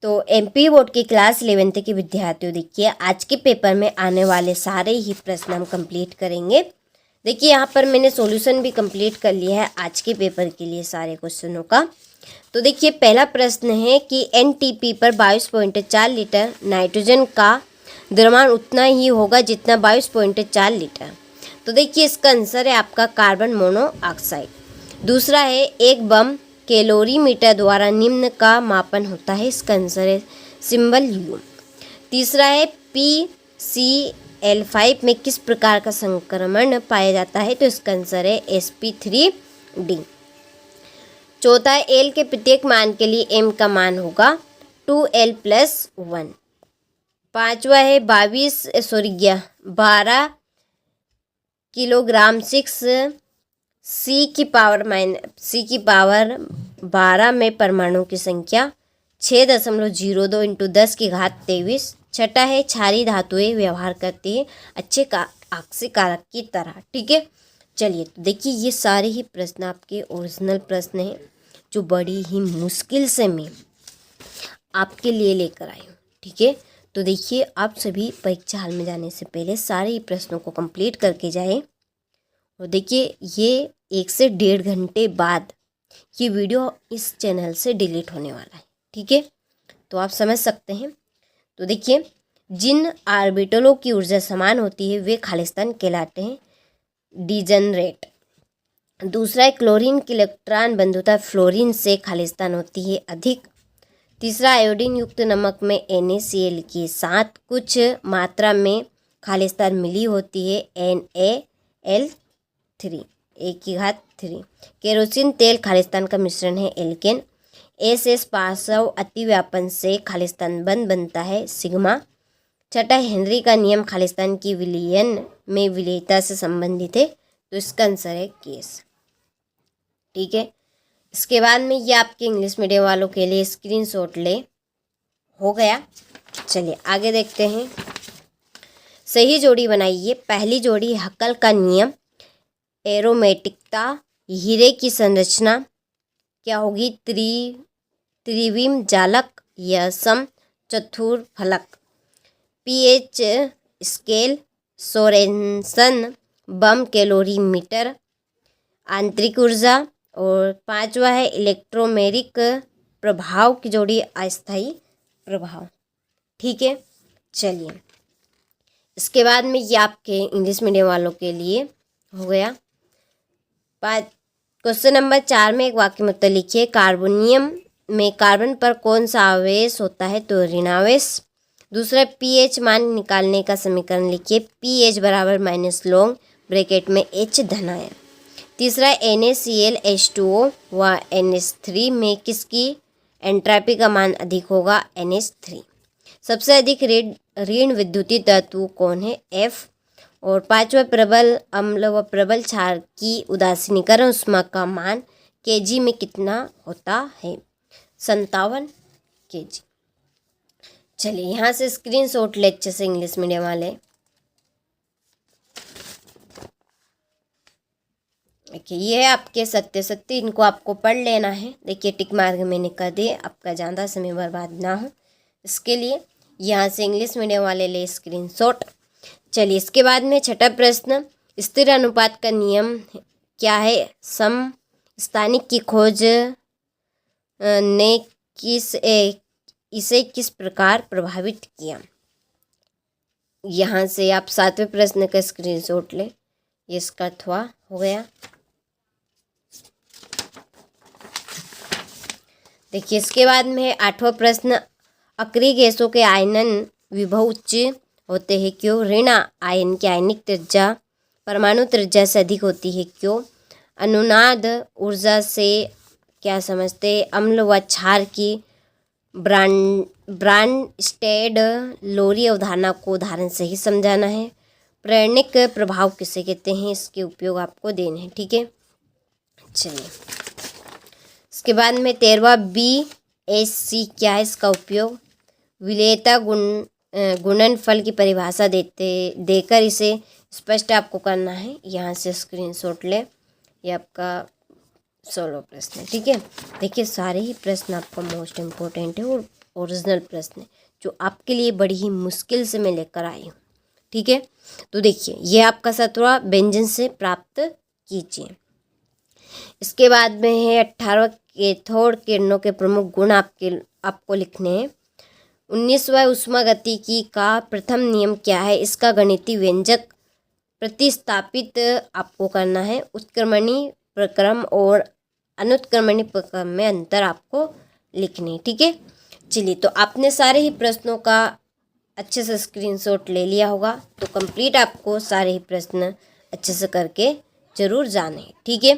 तो MP board की class 11th के विद्यार्थियों, देखिए आज के पेपर में आने वाले सारे ही प्रश्न हम कंप्लीट करेंगे। देखिए यहाँ पर मैंने सॉल्यूशन भी कंप्लीट कर लिया है आज के पेपर के लिए सारे क्वेश्चनों का। तो देखिए पहला प्रश्न है कि एनटीपी पर 22.4 लीटर नाइट्रोजन का द्रव्यमान उतना ही होगा जितना 22.4 लीटर। तो देखिए इसका आंसर है आपका कार्बन मोनोऑक्साइड। दूसरा है एक बम कैलोरीमीटर द्वारा निम्न का मापन होता है, इसका आंसर है सिंबल यू। तीसरा है PCl5 में किस प्रकार का संक्रमण पाया जाता है, तो इसका आंसर है sp3d। चौथा है एल के प्रत्येक मान के लिए एम का मान होगा 2l+1। पांचवा है 12 किलोग्राम 6 C की पावर 12 में परमाणु की संख्या 6.02 × 10⁻23। छठा है क्षारीय धातुएं व्यवहार करती है अच्छे का ऑक्सीकारक की तरह। ठीक है, चलिए तो देखिए ये सारे ही प्रश्न आपके ओरिजिनल प्रश्न हैं जो बड़ी ही मुश्किल से मैं आपके लिए लेकर आई हूँ। ठीक है, तो देखिए आप सभी परीक्षा हॉल में जाने से पहले सारे ही प्रश्नों को कंप्लीट करके जाएं। और देखिए ये 1 से 1.5 घंटे बाद ये वीडियो इस चैनल से डिलीट होने वाला है। ठीक है, तो आप समझ सकते हैं। तो देखिए जिन ऑर्बिटलों की ऊर्जा समान होती है वे खालिस्तान कहलाते हैं, डिजनरेट। दूसरा है क्लोरीन की इलेक्ट्रॉन बंधुता फ्लोरीन से खालिस्तान होती है अधिक। तीसरा आयोडीन युक्त नमक में NaCl के साथ कुछ मात्रा में खालिस्तान मिली होती है NaL3 1/3। केरोसिन तेल खालिस्तान का मिश्रण है एल्केन। SS पार्श्व अतिव्यापन से खालिस्तान बंद बनता है सिग्मा। छठा हेनरी का नियम खालिस्तान की विलयन में विलेयता से संबंधित है, तो इसका आंसर है केस। ठीक है, इसके बाद में ये आपके इंग्लिश मीडियम वालों के लिए स्क्रीनशॉट ले हो गया। चलिए आगे देखते हैं। सही जोड़ी बनाइए। पहली जोड़ी हक्कल का नियम, एरोमेटिकता, हीरे की संरचना क्या होगी, त्रिविम जालक या सम चतुर्फलक। पीएच स्केल, सोरेनसन बम कैलोरीमीटर, आंतरिक ऊर्जा। और पांचवा है इलेक्ट्रोमेरिक प्रभाव की जोड़ी अस्थायी प्रभाव। ठीक है, चलिए इसके बाद में ये आपके इंग्लिश मीडियम वालों के लिए हो गया। क्वेश्चन नंबर 4 में एक वाक्य में उत्तर लिखिए। कार्बोनियम में कार्बन पर कौन सा आवेश होता है, तो ऋणावेश। दूसरा पीएच मान निकालने का समीकरण लिखिए। pH बराबर -लॉन्ग ब्रैकेट में H धनायन। तीसरा NaCl H2O व NH3 में किसकी एंट्रॉपी का मान अधिक होगा, NH3। सबसे अधिक ऋण विद्युतीय तत्व कौन है, F। और पांचवा प्रबल अम्ल व प्रबल क्षार की उदासीनीकरण ऊष्मा का मान kg में कितना होता है, 57 kg। चलिए यहाँ से स्क्रीनशॉट ले अच्छे से इंग्लिश मीडियम वाले। देखिए ये है आपके सत्य, इनको आपको पढ़ लेना है। देखिए टिक मार्क मैंने कर दिए, आपका ज़्यादा समय बर्बाद ना हो इसके लिए यहाँ से इंग्लिश मीडियम वाले ले स्क्रीनशॉट। चलिए इसके बाद में छठा प्रश्न, स्थिर अनुपात का नियम क्या है, सम स्थानिक की खोज ने इसे किस प्रकार प्रभावित किया। यहाँ से आप 7वें प्रश्न का स्क्रीनशॉट लें, ये इसका अथवा हो गया। देखिए इसके बाद में 8वां प्रश्न, अक्रिय गैसों के आयनन विभव उच्च होते हैं क्यों, ऋण आयन की आयनिक त्रिज्या परमाणु त्रिज्या से अधिक होती है क्यों। अनुनाद ऊर्जा से क्या समझते, अम्ल व क्षार की ब्रांडस्टेड लोरी अवधारणा को उदाहरण से ही समझाना है। प्रेरणिक प्रभाव किसे कहते हैं, इसके उपयोग आपको देने हैं। ठीक है, चलिए इसके बाद में 13वां BSc क्या है, इसका उपयोग विलेयता गुणनफल की परिभाषा देकर इसे स्पष्ट आपको करना है। यहाँ से स्क्रीनशॉट ले, ये आपका 16वां प्रश्न है। ठीक है, देखिए सारे ही प्रश्न आपका मोस्ट इम्पोर्टेंट है और ओरिजिनल प्रश्न है जो आपके लिए बड़ी ही मुश्किल से मैं लेकर आई हूँ। ठीक है, तो देखिए ये आपका सत्रवा व्यंजन से प्राप्त कीजिए। इसके बाद में है 18वां कैथोड किरणों के प्रमुख गुण आपको लिखने हैं। 19वां ऊष्मागतिकी का प्रथम नियम क्या है, इसका गणितीय व्यंजक प्रतिस्थापित आपको करना है। उत्क्रमणी प्रक्रम और अनुत्क्रमणी प्रक्रम में अंतर आपको लिखने हैं। ठीक है, चलिए तो आपने सारे ही प्रश्नों का अच्छे से स्क्रीनशॉट ले लिया होगा, तो कंप्लीट आपको सारे ही प्रश्न अच्छे से करके ज़रूर जाने हैं। ठीक है।